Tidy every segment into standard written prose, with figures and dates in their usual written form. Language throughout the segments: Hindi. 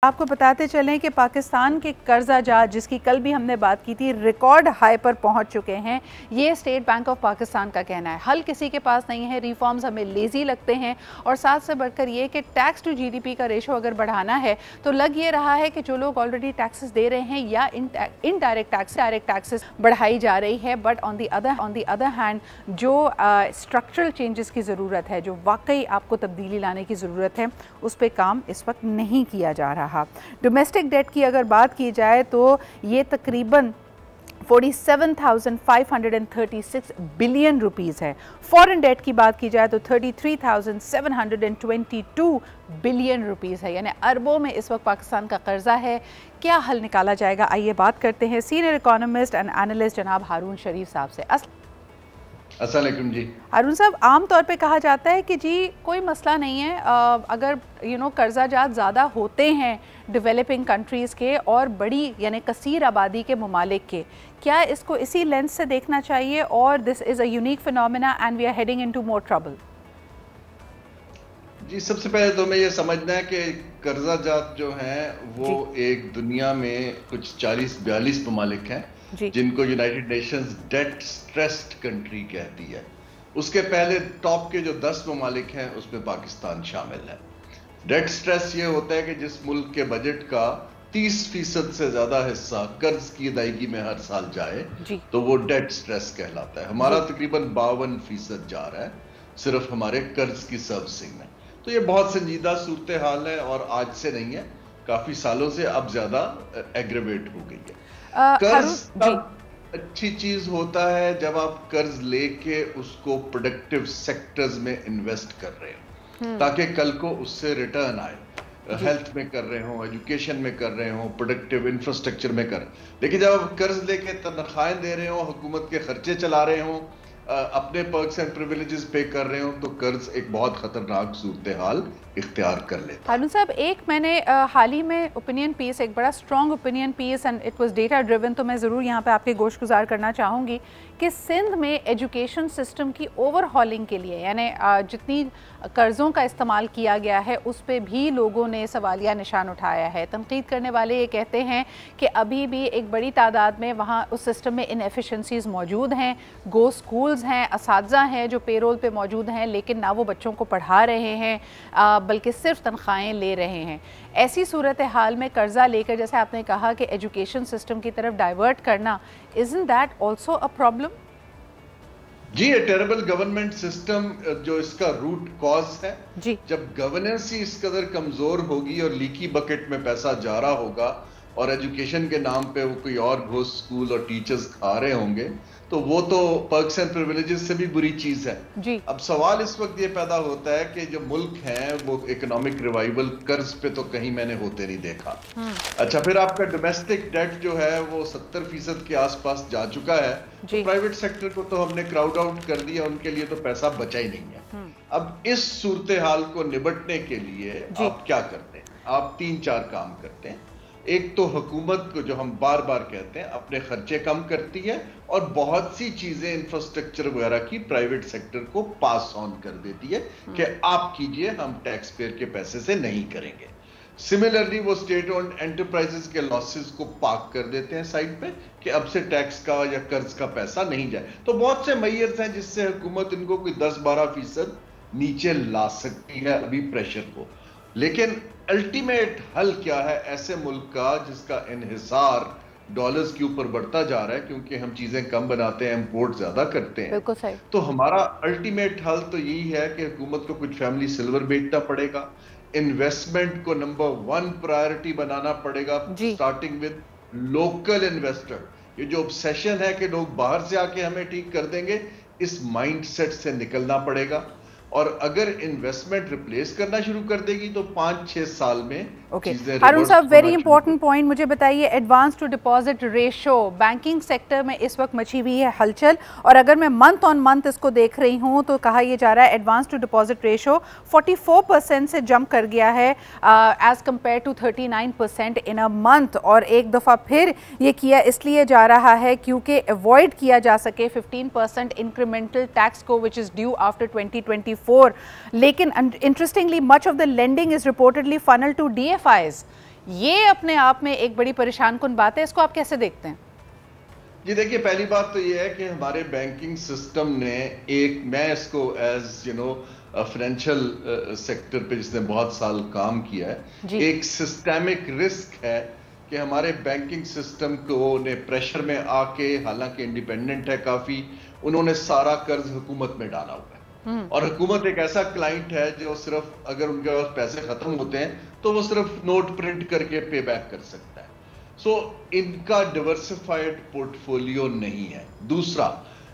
आपको बताते चलें कि पाकिस्तान के कर्जा जात जिसकी कल भी हमने बात की थी रिकॉर्ड हाई पर पहुंच चुके हैं। ये स्टेट बैंक ऑफ पाकिस्तान का कहना है। हल किसी के पास नहीं है, रिफॉर्म्स हमें लेजी लगते हैं और साथ से बढ़कर ये कि टैक्स टू जीडीपी का रेशो अगर बढ़ाना है तो लग ये रहा है कि जो लोग ऑलरेडी टैक्सेस दे रहे हैं या इनडायरेक्ट टैक्सेस बढ़ाई जा रही है। But on the other hand जो स्ट्रक्चरल चेंजेस की ज़रूरत है, जो वाकई आपको तब्दीली लाने की ज़रूरत है, उस पर काम इस वक्त नहीं किया जा रहा। डोमेस्टिक डेट की अगर बात की जाए तो ये तकरीबन 47,536 बिलियन रुपीस है। फॉरेन डेट की बात की जाए तो 33,722 बिलियन रुपीस है, यानी अरबों में इस वक्त पाकिस्तान का कर्जा है। क्या हल निकाला जाएगा, आइए बात करते हैं सीनियर इकोनॉमिस्ट एंड एनालिस्ट जनाब हारून शरीफ साहब से। अस्सलाम वालेकुम जी। हारून साहब, आम तौर पे कहा जाता है कि जी कोई मसला नहीं है, अगर कर्जा जात ज़्यादा होते हैं डेवलपिंग कंट्रीज़ के और बड़ी यानी कसीर आबादी के ममालिक के, क्या इसको इसी लेंस से देखना चाहिए और this is a unique phenomena and we are heading into more trouble? जी, सबसे पहले तो हमें ये समझना है कि कर्जा जात जो हैं वो एक दुनिया में कुछ 40-42 ममालिक हैं जिनको United Nations debt stressed country कहती है। उसके पहले टॉप के जो 10 ममालिक हैं उसमें पाकिस्तान शामिल है। डेट स्ट्रेस ये होता है कि जिस मुल्क के बजट का 30% से ज्यादा हिस्सा कर्ज की अदायगी में हर साल जाए तो वो डेट स्ट्रेस कहलाता है। हमारा तकरीबन 52% जा रहा है सिर्फ हमारे कर्ज की सर्विसिंग में। तो ये बहुत संजीदा सूरत हाल है और आज से नहीं है, काफी सालों से अब ज्यादा एग्रेवेट हो गई है। कर्ज अच्छी चीज होता है जब आप कर्ज लेके उसको प्रोडक्टिव सेक्टर्स में इन्वेस्ट कर रहे हो ताकि कल को उससे रिटर्न आए। हेल्थ में कर रहे हो, एजुकेशन में कर रहे हो, प्रोडक्टिव इंफ्रास्ट्रक्चर में कर। लेकिन जब आप कर्ज लेके तनख्वाहें दे रहे हो, हुकूमत के खर्चे चला रहे हो, अपने पर्क्स एंड प्रिविलेजेस पे कर रहे हो, तो कर्ज एक बहुत खतरनाक सूरत हाल इख्तियार कर लेता है। हारून साहब, एक मैंने हाल ही में ओपिनियन पीस, एक बड़ा strong opinion piece and it was data driven, तो मैं ज़रूर यहाँ पे आपके गोश गुजार करना चाहूँगी कि सिंध में एजुकेशन सिस्टम की ओवरहॉलिंग के लिए यानी जितनी कर्ज़ों का इस्तेमाल किया गया है उस पर भी लोगों ने सवालिया निशान उठाया है। तनकीद करने वाले ये कहते हैं कि अभी भी एक बड़ी तादाद में वहाँ उस सिस्टम में इनएफिशिएंसीज़ मौजूद हैं। गो स्कूल्स हैं, असातिज़ा हैं जो पेरोल पे मौजूद हैं लेकिन ना वो बच्चों को पढ़ा रहे हैं बल्कि सिर्फ तनख्वाहें ले रहे हैं। ऐसी सूरत हाल में कर्जा लेकर, जैसे आपने कहा कि एजुकेशन सिस्टम की तरफ डाइवर्ट करना, isn't that also a problem? जी, टेरेबल गवर्नमेंट सिस्टम जो इसका रूट कॉज है जी। जब गवर्नेंस ही इस कदर कमजोर होगी और लीकी बकेट में पैसा जा रहा होगा और एजुकेशन के नाम पे वो कोई और घोष स्कूल और टीचर्स खा रहे होंगे तो वो तो पर्क्स एंड प्रिविलेजेस से भी बुरी चीज है जी। अब सवाल इस वक्त ये पैदा होता है कि जो मुल्क हैं वो इकोनॉमिक रिवाइवल कर्ज पे तो कहीं मैंने होते नहीं देखा। अच्छा, फिर आपका डोमेस्टिक डेट जो है वो 70% के आसपास जा चुका है। तो प्राइवेट सेक्टर को तो हमने क्राउड आउट कर दिया, उनके लिए तो पैसा बचा ही नहीं है। अब इस सूरत हाल को निपटने के लिए आप क्या करते हैं? आप 3-4 काम करते हैं। एक तो हुकूमत को, जो हम बार बार कहते हैं, अपने खर्चे कम करती है और बहुत सी चीजें इंफ्रास्ट्रक्चर वगैरह की प्राइवेट सेक्टर को पास ऑन कर देती है कि आप कीजिए, हम टैक्स पेयर के पैसे से नहीं करेंगे। सिमिलरली वो स्टेट ओन्ड एंटरप्राइजेस के लॉसेस को पार्क कर देते हैं साइड पे कि अब से टैक्स का या कर्ज का पैसा नहीं जाए। तो बहुत से मैयर्स हैं जिससे हुकूमत इनको कोई 10-12% नीचे ला सकती है अभी प्रेशर को। लेकिन अल्टीमेट हल क्या है ऐसे मुल्क का जिसका इन्हिसार डॉलर्स के ऊपर बढ़ता जा रहा है क्योंकि हम चीजें कम बनाते हैं, इंपोर्ट ज्यादा करते हैं। बिल्कुल सही। तो हमारा अल्टीमेट हल तो यही है कि हुकूमत को कुछ फैमिली सिल्वर बेचना पड़ेगा, इन्वेस्टमेंट को नंबर 1 प्रायोरिटी बनाना पड़ेगा, स्टार्टिंग विद लोकल इन्वेस्टर। ये जो ऑब्सेशन है कि लोग बाहर से आके हमें ठीक कर देंगे, इस माइंडसेट से निकलना पड़ेगा। और अगर इन्वेस्टमेंट रिप्लेस करना शुरू कर देगी तो 5-6 साल में हारून साहब, वेरी इंपॉर्टेंट पॉइंट मुझे बताइए, advance to deposit ratio banking sector में इस वक्त मची हुई है हलचल और अगर मैं मंथ ऑन मंथ इसको देख रही हूँ तो कहा यह जा रहा है एडवांस टू डिपॉजिट रेशो 44% से जंप कर गया है as compared to 39% in a month. और एक दफ़ा फिर ये किया इसलिए जा रहा है क्योंकि अवॉइड किया जा सके 15% इंक्रीमेंटल टैक्स को विच इज़ ड्यू आफ्टर 2024। लेकिन interestingly much of the lending is reportedly funnel to DFIs। ये अपने आप में एक बड़ी परेशान कुन बात है, इसको आप कैसे देखते हैं? जी देखिए, पहली बात तो ये है कि हमारे बैंकिंग सिस्टम ने मैं इसको एज फाइनेंशियल सेक्टर पे जिसने बहुत साल काम किया है, एक सिस्टेमिक रिस्क है कि हमारे बैंकिंग सिस्टम को ने प्रेशर में आके, हालांकि इंडिपेंडेंट है काफी, उन्होंने सारा कर्ज हुकूमत में डाला हुआ है। और हुकूमत एक ऐसा क्लाइंट है जो सिर्फ अगर उनके पास पैसे खत्म होते हैं तो वो सिर्फ नोट प्रिंट करके पे बैक कर सकता है। सो इनका डिवर्सिफाइड पोर्टफोलियो नहीं है। दूसरा,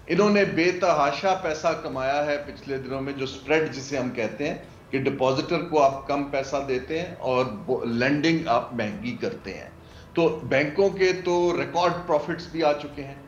इन्होंने बेतहाशा पैसा कमाया है पिछले दिनों में, जो स्प्रेड जिसे हम कहते हैं कि डिपॉजिटर को आप कम पैसा देते हैं और लेंडिंग आप महंगी करते हैं। तो बैंकों के तो रिकॉर्ड प्रॉफिट्स भी आ चुके हैं।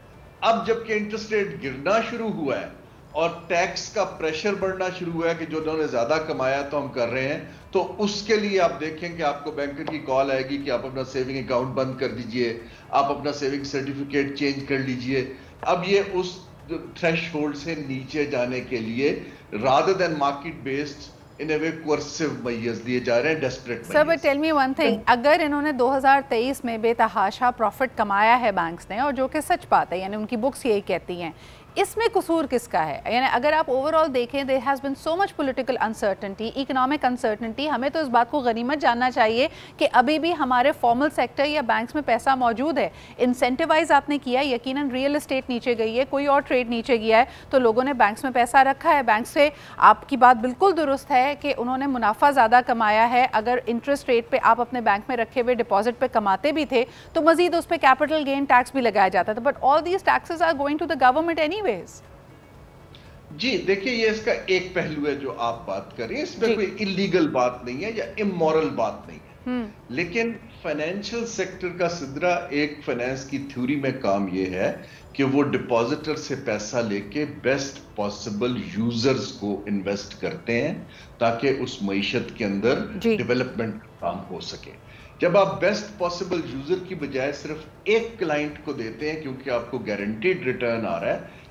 अब जबकि इंटरेस्ट रेट गिरना शुरू हुआ है और टैक्स का प्रेशर बढ़ना शुरू हुआ है कि जो उन्होंने ज्यादा कमाया तो हम कर रहे हैं, तो उसके लिए आप देखें कि आपको बैंकर की कॉल आएगी कि आप अपना सेविंग अकाउंट बंद कर दीजिए, आप अपना सेविंग सर्टिफिकेट चेंज कर लीजिए। अब ये उस थ्रेशहोल्ड से नीचे जाने के लिए rather than market based in a way coercive measures लिए जा रहे हैं, desperate measures. Sir but tell me one thing, अगर इन्होंने 2023 में बेतहाशा प्रॉफिट कमाया है बैंक्स ने, और जो कि सच बात है, यानी उनकी बुक्स यही कहती हैं, इसमें कसूर किसका है? यानी अगर आप ओवरऑल देखें, there has been so much political uncertainty, economic uncertainty. हमें तो इस बात को गनीमत जानना चाहिए कि अभी भी हमारे फॉर्मल सेक्टर या बैंक्स में पैसा मौजूद है। इंसेंटिवाइज आपने किया, यकीनन रियल एस्टेट नीचे गई है, कोई और ट्रेड नीचे गया है, तो लोगों ने बैंक्स में पैसा रखा है। बैंक से आपकी बात बिल्कुल दुरुस्त है कि उन्होंने मुनाफा ज़्यादा कमाया है। अगर इंटरेस्ट रेट पर आप अपने बैंक में रखे हुए डिपॉजिट पर कमाते भी थे तो मजीद उस पर कैपिटल गेन टैक्स भी लगाया जाता था। But all these taxes are going to the government any. जी देखिए, ये इसका एक पहलू है जो आप बात कर रही हैं, इसमें कोई इलीगल बात नहीं है या इमोरल बात नहीं है। लेकिन फाइनेंशियल सेक्टर का सिदरा एक फाइनेंस की थ्योरी में काम ये है कि वो डिपॉजिटर से पैसा लेके बेस्ट पॉसिबल यूजर्स को इन्वेस्ट करते हैं ताकि उस मईशत के अंदर डेवलपमेंट काम हो सके। जब आप बेस्ट पॉसिबल यूजर की बजाय सिर्फ एक क्लाइंट को देते हैं क्योंकि आपको गारंटीड रिटर्न आ रहा है,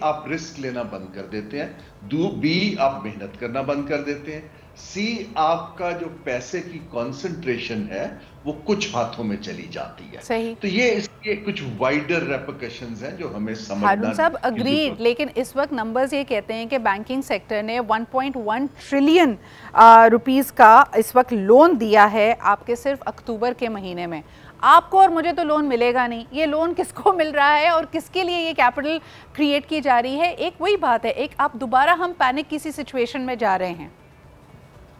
आप रिस्क लेना बंद कर देते हैं, बी आप मेहनत करना बंद कर देते हैं, सी आपका जो पैसे की कंसंट्रेशन है वो कुछ हाथों में चली जाती है। सही। तो ये इसके कुछ वाइडर रेपरकशंस हैं जो हमें समझना। हारून साहब अग्रीड, लेकिन इस वक्त नंबर्स ये कहते हैं कि बैंकिंग सेक्टर ने 1.1 ट्रिलियन रुपीस का इस वक्त लोन दिया है आपके सिर्फ अक्टूबर के महीने में। आपको और मुझे तो लोन मिलेगा नहीं, ये लोन किसको मिल रहा है और किसके लिए ये कैपिटल क्रिएट की जा रही है? एक वही बात है, एक आप दोबारा हम पैनिक किसी सिचुएशन में जा रहे हैं।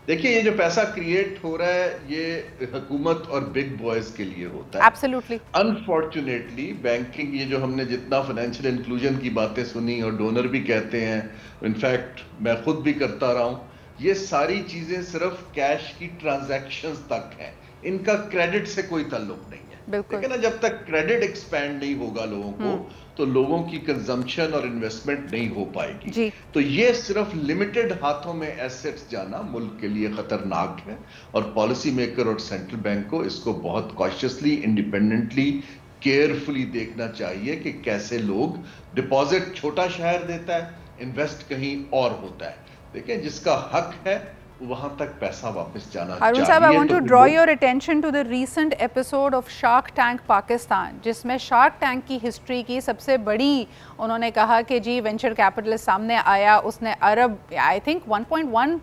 देखिए, ये जो पैसा क्रिएट हो रहा है ये हुकूमत और बिग बॉयज के लिए होता है। एब्सोल्युटली। अनफॉर्चुनेटली बैंकिंग, ये जो हमने जितना फाइनेंशियल इंक्लूजन की बातें सुनी और डोनर भी कहते हैं, इनफैक्ट मैं खुद भी करता रहा हूं, ये सारी चीजें सिर्फ कैश की ट्रांजैक्शंस तक हैं, इनका क्रेडिट से कोई ताल्लुक नहीं है। लेकिन जब तक क्रेडिट एक्सपैंड नहीं होगा लोगों को, तो लोगों की कंजम्पशन और इन्वेस्टमेंट नहीं हो पाएगी। तो ये सिर्फ लिमिटेड हाथों में एसेट्स जाना मुल्क के लिए खतरनाक है और पॉलिसी मेकर और सेंट्रल बैंक को इसको बहुत कॉशियसली, इंडिपेंडेंटली, केयरफुली देखना चाहिए कि कैसे लोग डिपॉजिट छोटा शहर देता है, इन्वेस्ट कहीं और होता है। देखिए, जिसका हक है वहां तक पैसा वापस जाना चाहिए। अरुण साहब, I want to draw your attention to the recent episode of Shark Tank Pakistan, जिसमें शार्क टैंक की हिस्ट्री की सबसे बड़ी उन्होंने कहा कि जी वेंचर कैपिटलिस्ट सामने आया, उसने अरब आई थिंक 1.1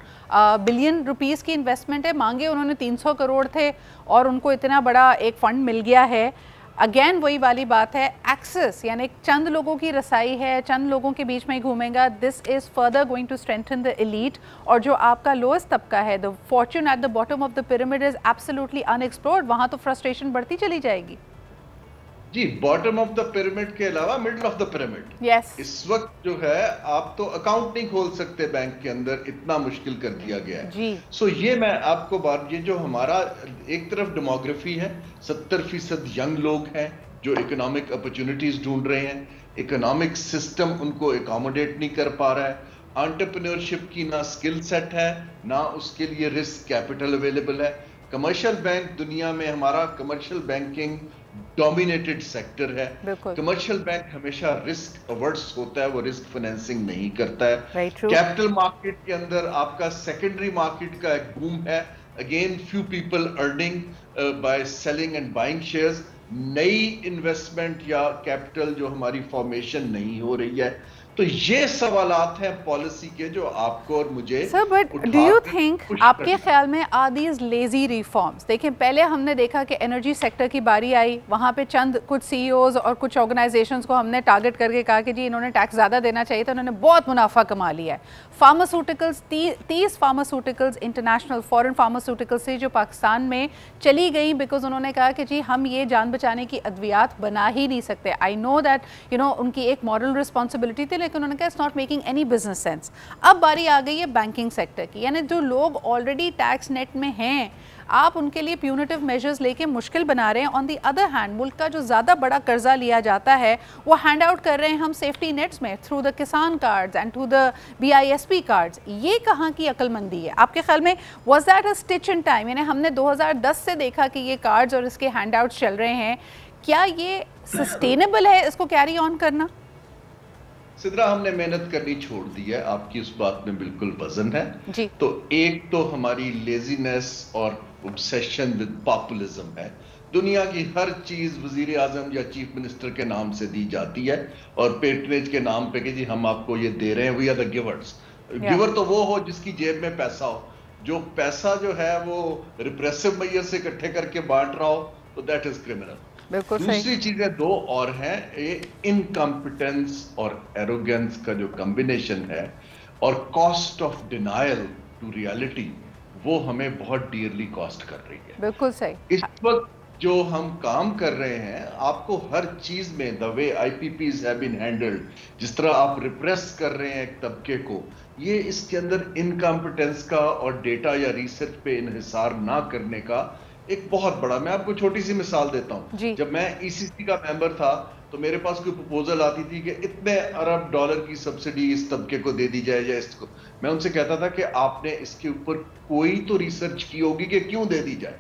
बिलियन रुपीस की इन्वेस्टमेंट है, मांगे उन्होंने 300 करोड़ थे और उनको इतना बड़ा एक फंड मिल गया है। अगेन वही वाली बात है, एक्सेस यानी चंद लोगों की रसाई है, चंद लोगों के बीच में घूमेगा। This is further going to strengthen the elite, और जो आपका लोएस्ट तबका है, the fortune at the bottom of the pyramid is absolutely unexplored. वहाँ तो फ्रस्ट्रेशन बढ़ती चली जाएगी। जी, बॉटम ऑफ द पिरामिड के अलावा middle of the pyramid. Yes, इस वक्त जो है आप तो अकाउंट नहीं खोल सकते बैंक के अंदर, इतना मुश्किल कर दिया गया है जी। सो ये मैं आपको बात, ये जो हमारा एक तरफ डेमोग्राफी है, 70% यंग लोग हैं जो इकोनॉमिक अपॉर्चुनिटीज ढूंढ रहे हैं, इकोनॉमिक सिस्टम उनको एकोमोडेट नहीं कर पा रहा है, एंटरप्रेन्योरशिप की ना स्किल सेट है, ना उसके लिए रिस्क कैपिटल अवेलेबल है। कमर्शियल बैंक दुनिया में, हमारा कमर्शियल बैंकिंग डोमिनेटेड सेक्टर है। कमर्शियल बैंक हमेशा रिस्क अवर्स होता है, वो रिस्क फाइनेंसिंग नहीं करता है। कैपिटल मार्केट के अंदर आपका सेकेंडरी मार्केट का एक बूम है, again few people earning by selling and buying shares, नई इन्वेस्टमेंट या कैपिटल जो हमारी फॉर्मेशन नहीं हो रही है। तो ये सवालात हैं पॉलिसी के जो आपको और मुझे sir, but do you think, आपके ख्याल में आर दीज लेजी रिफॉर्म्स? देखिए, पहले हमने देखा कि एनर्जी सेक्टर की बारी आई, वहाँ पे चंद कुछ सीईओज और कुछ ऑर्गेनाइजेशंस को हमने टारगेट करके कहा कि जी इन्होंने टैक्स ज़्यादा देना चाहिए, तो उन्होंने बहुत मुनाफा कमा लिया है। Pharmaceuticals, 30 pharmaceuticals international foreign pharmaceuticals से जो पाकिस्तान में चली गई, बिकॉज उन्होंने कहा कि जी हम ये जान बचाने की अद्वियात बना ही नहीं सकते। आई नो दैट उनकी एक मॉरल रिस्पॉन्सिबिलिटी थी, लेकिन उन्होंने कहा it's not making any business sense. अब बारी आ गई है बैंकिंग सेक्टर की, यानी जो लोग ऑलरेडी टैक्स नेट में हैं, आप उनके लिए प्यूनिटिव मेजर्स लेके मुश्किल बना रहे हैं। ऑन दी अदर हैंड, मुल्क का जो ज़्यादा बड़ा कर्जा लिया जाता है वो हैंड आउट कर रहे हैं हम सेफ्टी नेट्स में थ्रू द किसान cards and through the BISP cards. ये कहाँ की अक्लमंदी है आपके ख्याल में? Was that a stitch in time? यानी हमने 2010 से देखा कि ये कार्ड्स और इसके हैंड आउट्स चल रहे हैं, क्या ये सस्टेनेबल है इसको कैरी ऑन करना? सिद्रा, हमने मेहनत करनी छोड़ दी है, आपकी उस बात में बिल्कुल वजन है जी। तो एक तो हमारी लेजीनेस और ऑब्सेशन विद पॉपुलिज्म है। दुनिया की हर चीज वजीर आजम या चीफ मिनिस्टर के नाम से दी जाती है और पेट्रेज के नाम पे कि जी हम आपको ये दे रहे हैं, we are the givers. Giver तो वो हो जिसकी जेब में पैसा हो, जो पैसा जो है वो रिप्रेसिव मैयर से इकट्ठे करके बांट रहा हो, तो दैट इज क्रिमिनल। दूसरी चीजें दो और हैं, इनकॉम्पिटेंस और एरोगेंस का जो कॉम्बिनेशन है और cost of denial to reality, वो हमें बहुत डियरली कॉस्ट कर रही है। बिल्कुल सही। इस वक्त जो हम काम कर रहे हैं, आपको हर चीज में the way IPPs have been handled, जिस तरह आप रिप्रेस कर रहे हैं एक तबके को, ये इसके अंदर इनकॉम्पिटेंस का और डेटा या रिसर्च पे इन्हिसार ना करने का एक बहुत बड़ा, मैं आपको छोटी सी मिसाल देता हूं। जब मैं ECC का मेंबर था तो मेरे पास कोई प्रपोजल आती थी कि इतने अरब डॉलर की सब्सिडी इस तबके को दे दी जाए या इसको, मैं उनसे कहता था कि आपने इसके ऊपर कोई तो रिसर्च की होगी कि क्यों दे दी जाए।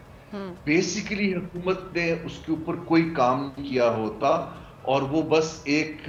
बेसिकली हुकूमत ने उसके ऊपर कोई काम नहीं किया होता और वो बस एक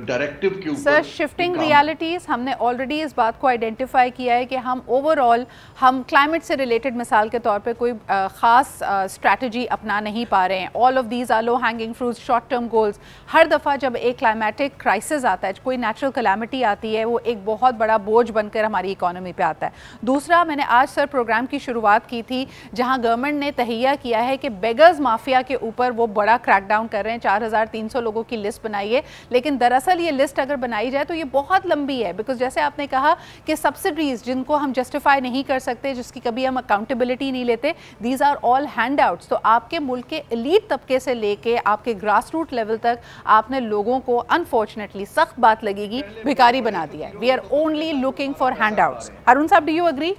डायरेक्टिव के ऊपर। सर, शिफ्टिंग रियलिटीज़, हमने ऑलरेडी इस बात को आइडेंटिफाई किया है कि हम ओवरऑल हम क्लाइमेट से रिलेटेड मिसाल के तौर पे कोई ख़ास स्ट्रैटेजी अपना नहीं पा रहे हैं। All of these are low hanging fruits, short term goals. हर दफ़ा जब एक क्लाइमेटिक क्राइसिस आता है, कोई नेचुरल कैलामिटी आती है, वो एक बहुत बड़ा बोझ बनकर हमारी इकॉनमी पे आता है। दूसरा, मैंने आज सर प्रोग्राम की शुरुआत की थी जहाँ गवर्नमेंट ने तहिया किया है कि बेगर्स माफिया के ऊपर वो बड़ा क्रैकडाउन कर रहे हैं, 4300 लोगों की लिस्ट बनाई है। लेकिन दरअसल ये लिस्ट अगर बनाई जाए तो ये बहुत लंबी है, बिकॉज जैसे आपने कहा कि सब्सिडीज जिनको हम जस्टिफाई नहीं कर सकते, जिसकी कभी हम अकाउंटेबिलिटी नहीं लेते, these are all handouts. तो आपके मुल्क के एलीट तबके से लेके आपके ग्रास रूट लेवल तक आपने लोगों को अनफॉर्चुनेटली, सख्त बात लगेगी, भिखारी बना दिया है। We are only looking for handouts. Haroon साहब, डू यू एग्री?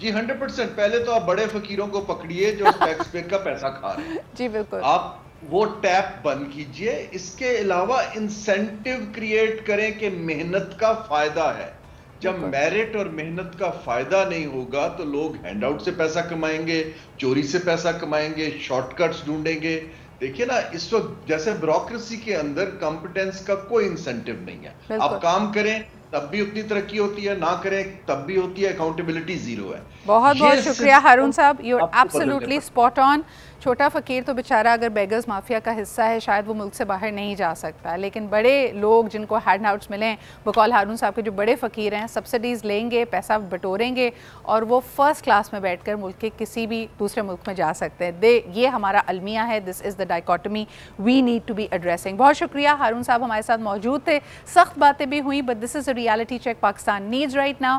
जी 100%। पहले तो आप बड़े फकीरों को पकड़िए जो टैक्स पेयर का पैसा खा रहे हैं। जी बिल्कुल। आप वो टैप बंद कीजिए। इसके अलावा इंसेंटिव क्रिएट करें कि मेहनत का फायदा है। जब मेरिट और मेहनत का फायदा नहीं होगा तो लोग हैंडआउट से पैसा कमाएंगे, चोरी से पैसा कमाएंगे, शॉर्टकट्स ढूंढेंगे। देखिए ना, इस वक्त जैसे ब्यूरोक्रेसी के अंदर कॉम्पिटेंस का कोई इंसेंटिव नहीं है। आप काम करें तब भी उतनी तरक्की होती है, ना करें तब भी होती है, अकाउंटेबिलिटी जीरो है। बहुत बहुत शुक्रिया हारून साहब, you are absolutely spot on. छोटा फ़कीर तो बेचारा अगर बेगर्स माफिया का हिस्सा है, शायद वो मुल्क से बाहर नहीं जा सकता, लेकिन बड़े लोग जिनको हैंड आउट्स मिलें, बकौल हारून साहब के जो बड़े फ़कीर हैं, सब्सिडीज़ लेंगे, पैसा बटोरेंगे और वो फर्स्ट क्लास में बैठकर मुल्क के किसी भी दूसरे मुल्क में जा सकते हैं। ये हमारा अलमिया है, this is the dichotomy we need to be addressing. बहुत शुक्रिया हारून साहब, हमारे साथ मौजूद थे। सख्त बातें भी हुई, but this is a reality check Pakistan needs right now.